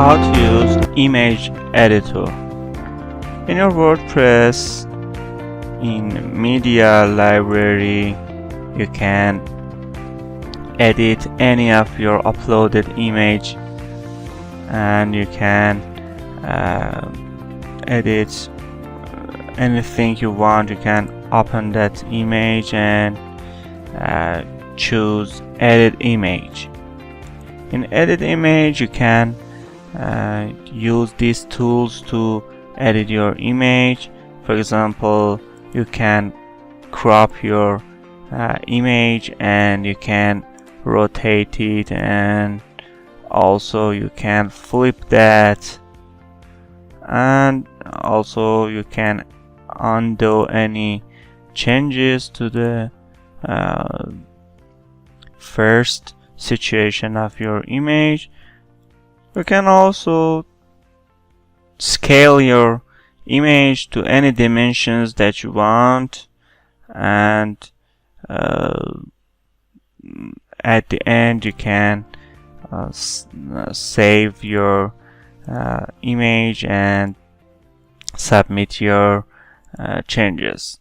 how to use image editor. In your WordPress, in media library, you can edit any of your uploaded image, and you can edit anything you want. You can open that image and choose edit image. In edit image, you can use these tools to edit your image. For example, you can crop your image, and you can rotate it, and also you can flip that, and also you can undo any changes to the first situation of your image. You can also scale your image to any dimensions that you want, and at the end you can save your image and submit your changes.